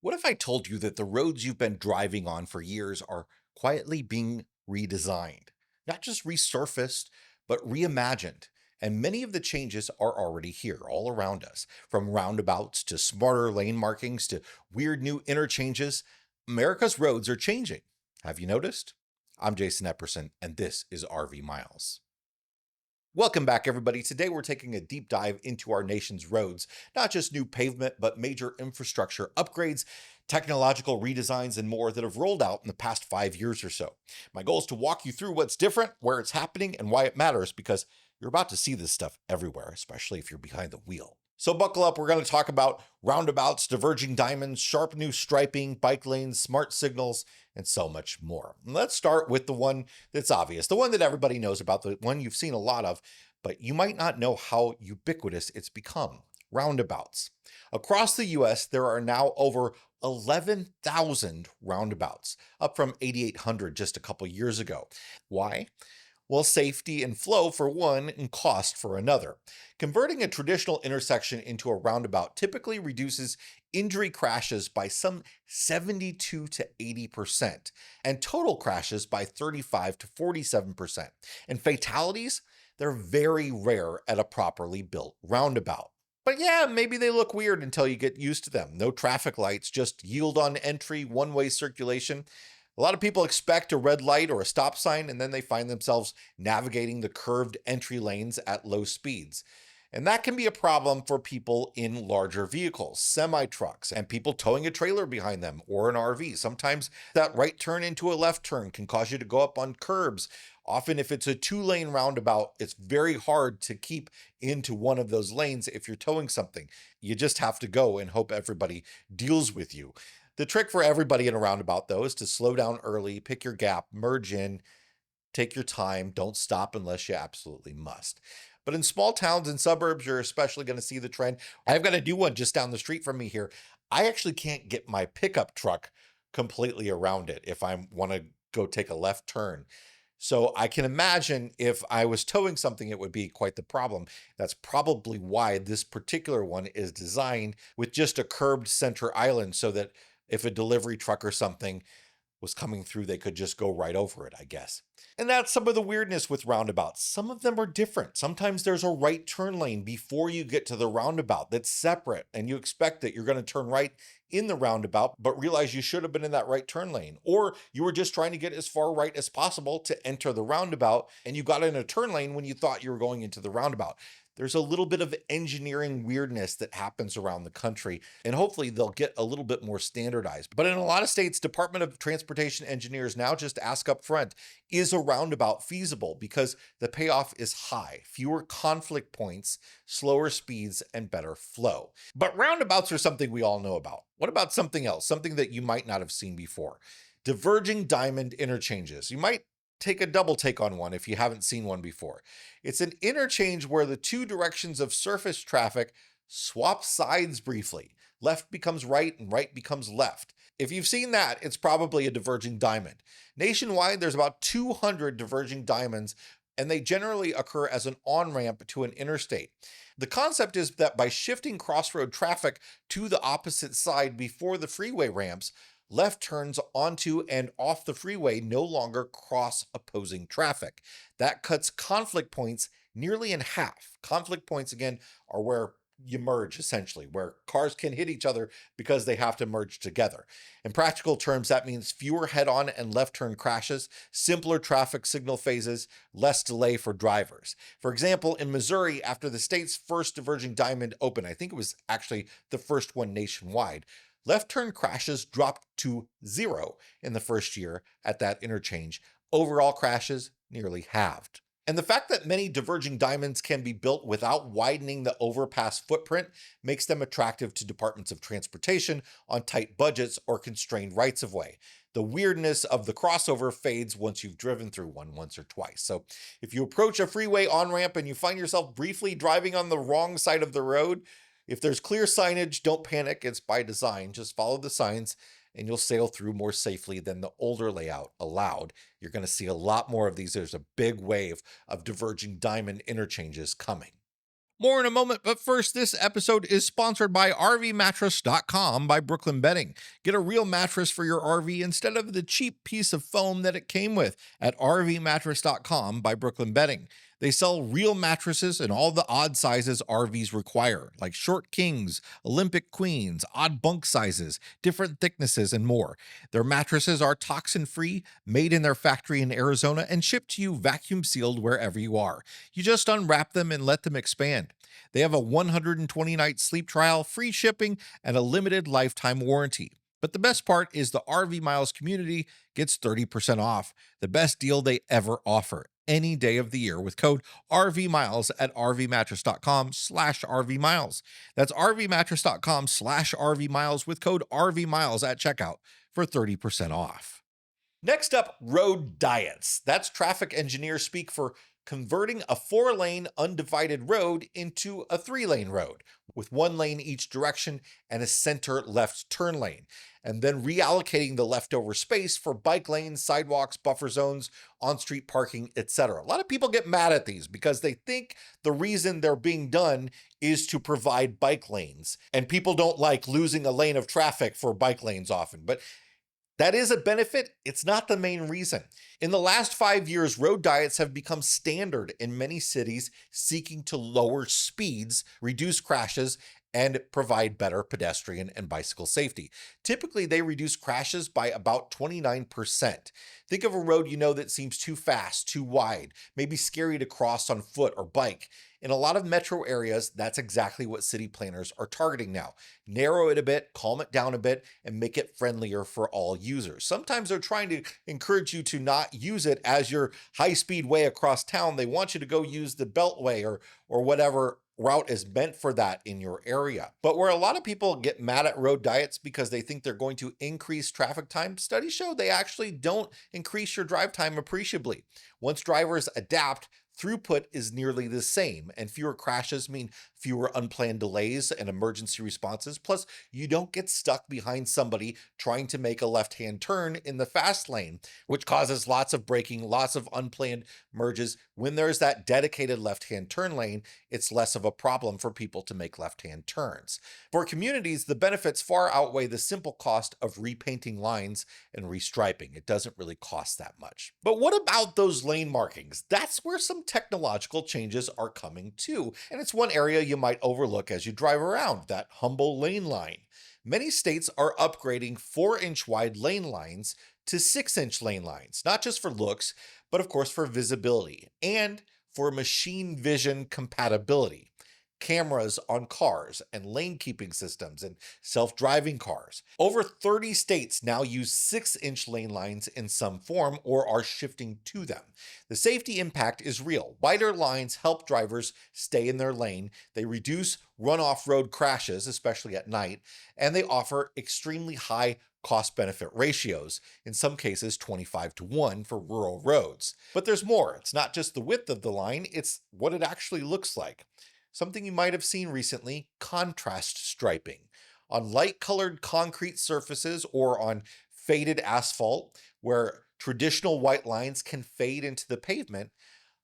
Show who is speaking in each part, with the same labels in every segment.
Speaker 1: What if I told you that the roads you've been driving on for years are quietly being redesigned? Not just resurfaced, but reimagined. And many of the changes are already here, all around us. From roundabouts to smarter lane markings to weird new interchanges, America's roads are changing. Have you noticed? I'm Jason Epperson, and this is RV Miles. Welcome back, everybody. Today we're taking a deep dive into our nation's roads, not just new pavement, but major infrastructure upgrades, technological redesigns, and more that have rolled out in the past 5 years or so. My goal is to walk you through what's different, where it's happening, and why it matters, because you're about to see this stuff everywhere, especially if you're behind the wheel. So buckle up, we're going to talk about roundabouts, diverging diamonds, sharp new striping, bike lanes, smart signals, and so much more. Let's start with the one that's obvious, the one that everybody knows about, the one you've seen a lot of, but you might not know how ubiquitous it's become. Roundabouts. Across the US, there are now over 11,000 roundabouts, up from 8,800 just a couple years ago. Why? Well, safety and flow for one, and cost for another. Converting a traditional intersection into a roundabout typically reduces injury crashes by some 72 to 80%, and total crashes by 35 to 47%. And fatalities, they're very rare at a properly built roundabout. But yeah, maybe they look weird until you get used to them. No traffic lights, just yield on entry, one-way circulation. A lot of people expect a red light or a stop sign, and then they find themselves navigating the curved entry lanes at low speeds. And that can be a problem for people in larger vehicles, semi trucks, and people towing a trailer behind them or an RV. Sometimes that right turn into a left turn can cause you to go up on curbs. Often, if it's a two-lane roundabout, it's very hard to keep into one of those lanes if you're towing something. You just have to go and hope everybody deals with you. The trick for everybody in a roundabout, though, is to slow down early, pick your gap, merge in, take your time, don't stop unless you absolutely must. But in small towns and suburbs, you're especially going to see the trend. I've got a new one just down the street from me here. I actually can't get my pickup truck completely around it if I want to go take a left turn. So I can imagine if I was towing something, it would be quite the problem. That's probably why this particular one is designed with just a curved center island so that if a delivery truck or something was coming through, they could just go right over it, I guess. And that's some of the weirdness with roundabouts. Some of them are different. Sometimes there's a right turn lane before you get to the roundabout that's separate, and you expect that you're going to turn right in the roundabout, but realize you should have been in that right turn lane. Or you were just trying to get as far right as possible to enter the roundabout, and you got in a turn lane when you thought you were going into the roundabout. There's a little bit of engineering weirdness that happens around the country, and hopefully they'll get a little bit more standardized. But in a lot of states, Department of Transportation engineers now just ask up front, is a roundabout feasible? Because the payoff is high, fewer conflict points, slower speeds, and better flow. But roundabouts are something we all know about. What about something else, something that you might not have seen before? Diverging diamond interchanges. You might take a double take on one if you haven't seen one before. It's an interchange where the two directions of surface traffic swap sides briefly. Left becomes right and right becomes left. If you've seen that, it's probably a diverging diamond. Nationwide, there's about 200 diverging diamonds, and they generally occur as an on-ramp to an interstate. The concept is that by shifting crossroad traffic to the opposite side before the freeway ramps, left turns onto and off the freeway no longer cross opposing traffic. That cuts conflict points nearly in half. Conflict points, again, are where you merge, essentially, where cars can hit each other because they have to merge together. In practical terms, that means fewer head-on and left turn crashes, simpler traffic signal phases, less delay for drivers. For example, in Missouri, after the state's first diverging diamond opened, I think it was actually the first one nationwide, left turn crashes dropped to zero in the first year at that interchange. Overall crashes nearly halved. And the fact that many diverging diamonds can be built without widening the overpass footprint makes them attractive to departments of transportation on tight budgets or constrained rights of way. The weirdness of the crossover fades once you've driven through one once or twice. So if you approach a freeway on-ramp and you find yourself briefly driving on the wrong side of the road, if there's clear signage, don't panic. It's by design. Just follow the signs and you'll sail through more safely than the older layout allowed. You're going to see a lot more of these. There's a big wave of diverging diamond interchanges coming. More in a moment, but first, this episode is sponsored by RVmattress.com by Brooklyn Bedding. Get a real mattress for your RV instead of the cheap piece of foam that it came with at RVmattress.com by Brooklyn Bedding. They sell real mattresses in all the odd sizes RVs require, like short kings, Olympic queens, odd bunk sizes, different thicknesses, and more. Their mattresses are toxin-free, made in their factory in Arizona, and shipped to you vacuum sealed wherever you are. You just unwrap them and let them expand. They have a 120-night sleep trial, free shipping, and a limited lifetime warranty. But the best part is the RV Miles community gets 30% off, the best deal they ever offer, any day of the year with code RVMiles at rvmattress.com/RVMiles. That's rvmattress.com/RVMiles with code RVMiles at checkout for 30% off. Next up, road diets. That's traffic engineer speak for converting a 4-lane undivided road into a 3-lane road with 1 lane each direction and a center left turn lane, and then reallocating the leftover space for bike lanes, sidewalks, buffer zones, on-street parking, etc. A lot of people get mad at these because they think the reason they're being done is to provide bike lanes, and people don't like losing a lane of traffic for bike lanes often. But that is a benefit. It's not the main reason. In the last 5 years, road diets have become standard in many cities seeking to lower speeds, reduce crashes, and provide better pedestrian and bicycle safety. Typically, they reduce crashes by about 29%. Think of a road you know that seems too fast, too wide, maybe scary to cross on foot or bike. In a lot of metro areas, that's exactly what city planners are targeting now. Narrow it a bit, calm it down a bit, and make it friendlier for all users. Sometimes they're trying to encourage you to not use it as your high-speed way across town. They want you to go use the Beltway or whatever route is meant for that in your area. But where a lot of people get mad at road diets because they think they're going to increase traffic time, studies show they actually don't increase your drive time appreciably. Once drivers adapt, throughput is nearly the same, and fewer crashes mean fewer unplanned delays and emergency responses. Plus, you don't get stuck behind somebody trying to make a left-hand turn in the fast lane, which causes lots of braking, lots of unplanned merges. When there's that dedicated left-hand turn lane, it's less of a problem for people to make left-hand turns. For communities, the benefits far outweigh the simple cost of repainting lines and restriping. It doesn't really cost that much. But what about those lane markings? That's where some technological changes are coming too, and it's one area you might overlook as you drive around, that humble lane line. Many states are upgrading 4-inch wide lane lines to 6-inch lane lines, not just for looks, but of course for visibility and for machine vision compatibility. Cameras on cars and lane keeping systems and self-driving cars. Over 30 states now use 6-inch lane lines in some form or are shifting to them. The safety impact is real. Wider lines help drivers stay in their lane, they reduce run-off-road crashes, especially at night, and they offer extremely high cost-benefit ratios, in some cases 25-1 for rural roads. But there's more. It's not just the width of the line, it's what it actually looks like. Something you might have seen recently, contrast striping. On light-colored concrete surfaces or on faded asphalt, where traditional white lines can fade into the pavement,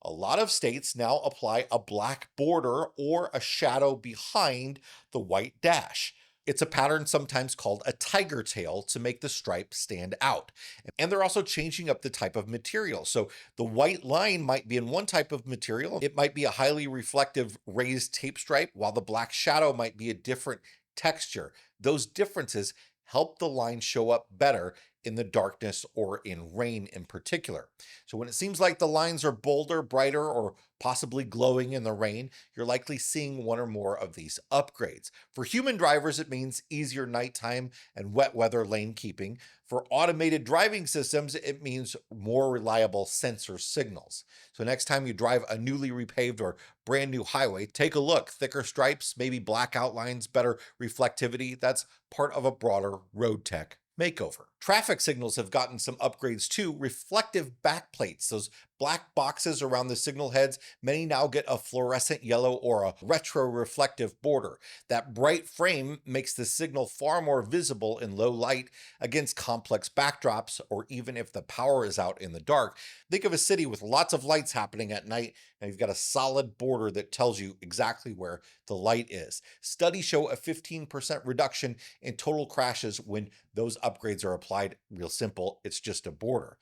Speaker 1: a lot of states now apply a black border or a shadow behind the white dash. It's a pattern sometimes called a tiger tail to make the stripe stand out. And they're also changing up the type of material. So the white line might be in one type of material. It might be a highly reflective raised tape stripe, while the black shadow might be a different texture. Those differences help the line show up better in the darkness or in rain in particular. So when it seems like the lines are bolder, brighter, or possibly glowing in the rain, you're likely seeing one or more of these upgrades. For human drivers, it means easier nighttime and wet weather lane keeping. For automated driving systems, it means more reliable sensor signals. So next time you drive a newly repaved or brand new highway, take a look. Thicker stripes, maybe black outlines, better reflectivity. That's part of a broader road tech makeover. Traffic signals have gotten some upgrades too. Reflective backplates, those Black boxes around the signal heads, many now get a fluorescent yellow or a retroreflective border. That bright frame makes the signal far more visible in low light against complex backdrops, or even if the power is out in the dark. Think of a city with lots of lights happening at night, and you've got a solid border that tells you exactly where the light is. Studies show a 15% reduction in total crashes when those upgrades are applied. Real simple, it's just a border.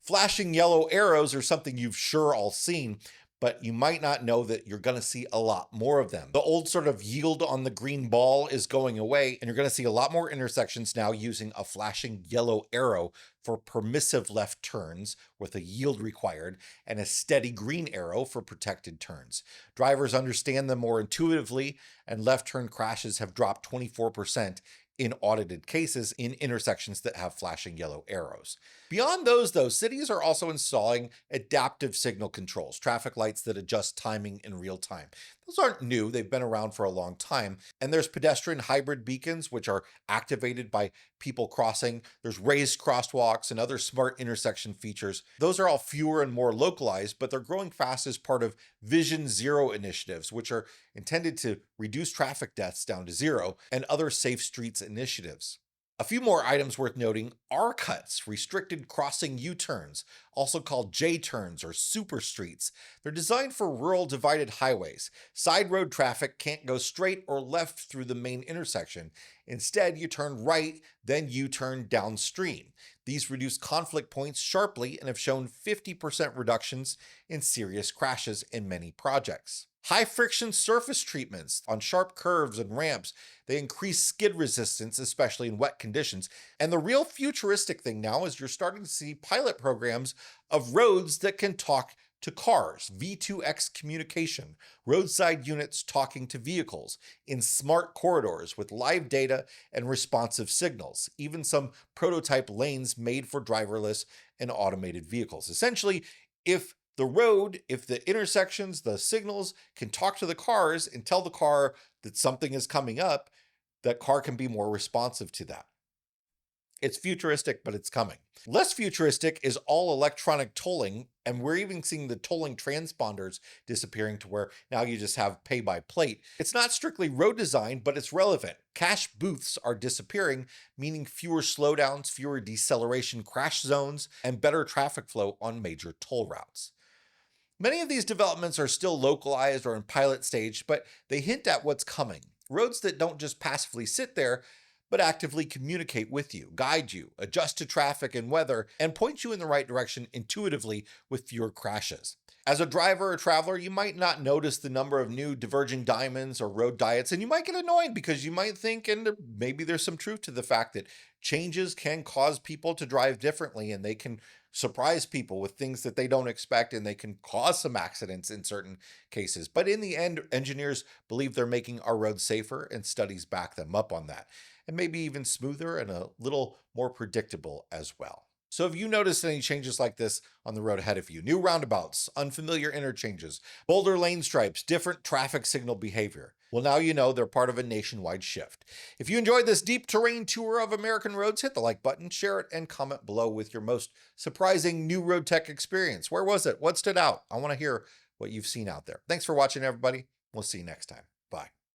Speaker 1: Flashing yellow arrows are something you've sure all seen, but you might not know that you're going to see a lot more of them. The old sort of yield on the green ball is going away, and you're going to see a lot more intersections now using a flashing yellow arrow for permissive left turns with a yield required, and a steady green arrow for protected turns. Drivers understand them more intuitively, and left turn crashes have dropped 24% in audited cases in intersections that have flashing yellow arrows. Beyond those, though, cities are also installing adaptive signal controls, traffic lights that adjust timing in real time. Those aren't new, they've been around for a long time. And there's pedestrian hybrid beacons, which are activated by people crossing. There's raised crosswalks and other smart intersection features. Those are all fewer and more localized, but they're growing fast as part of Vision Zero initiatives, which are intended to reduce traffic deaths down to zero, and other safe streets initiatives. A few more items worth noting: R-cuts, restricted crossing U-turns, also called J-turns or super streets. They're designed for rural divided highways. Side road traffic can't go straight or left through the main intersection. Instead, you turn right, then U-turn downstream. These reduce conflict points sharply and have shown 50% reductions in serious crashes in many projects. High friction surface treatments on sharp curves and ramps, they increase skid resistance, especially in wet conditions. And the real futuristic thing now is you're starting to see pilot programs of roads that can talk to cars, V2X communication, roadside units talking to vehicles in smart corridors with live data and responsive signals, even some prototype lanes made for driverless and automated vehicles. Essentially, if the intersections, the signals can talk to the cars and tell the car that something is coming up, that car can be more responsive to that. It's futuristic, but it's coming. Less futuristic is all electronic tolling, and we're even seeing the tolling transponders disappearing to where now you just have pay by plate. It's not strictly road design, but it's relevant. Cash booths are disappearing, meaning fewer slowdowns, fewer deceleration crash zones, and better traffic flow on major toll routes. Many of these developments are still localized or in pilot stage, but they hint at what's coming. Roads that don't just passively sit there, but actively communicate with you, guide you, adjust to traffic and weather, and point you in the right direction intuitively with fewer crashes. As a driver or traveler, you might not notice the number of new diverging diamonds or road diets, and you might get annoyed because you might think, and maybe there's some truth to the fact that changes can cause people to drive differently, and they can surprise people with things that they don't expect, and they can cause some accidents in certain cases. But in the end, engineers believe they're making our roads safer, and studies back them up on that, and maybe even smoother and a little more predictable as well. So have you noticed any changes like this on the road ahead of you? New roundabouts, unfamiliar interchanges, bolder lane stripes, different traffic signal behavior. Well, now you know they're part of a nationwide shift. If you enjoyed this deep terrain tour of American roads, hit the like button, share it, and comment below with your most surprising new road tech experience. Where was it? What stood out? I want to hear what you've seen out there. Thanks for watching, everybody. We'll see you next time. Bye.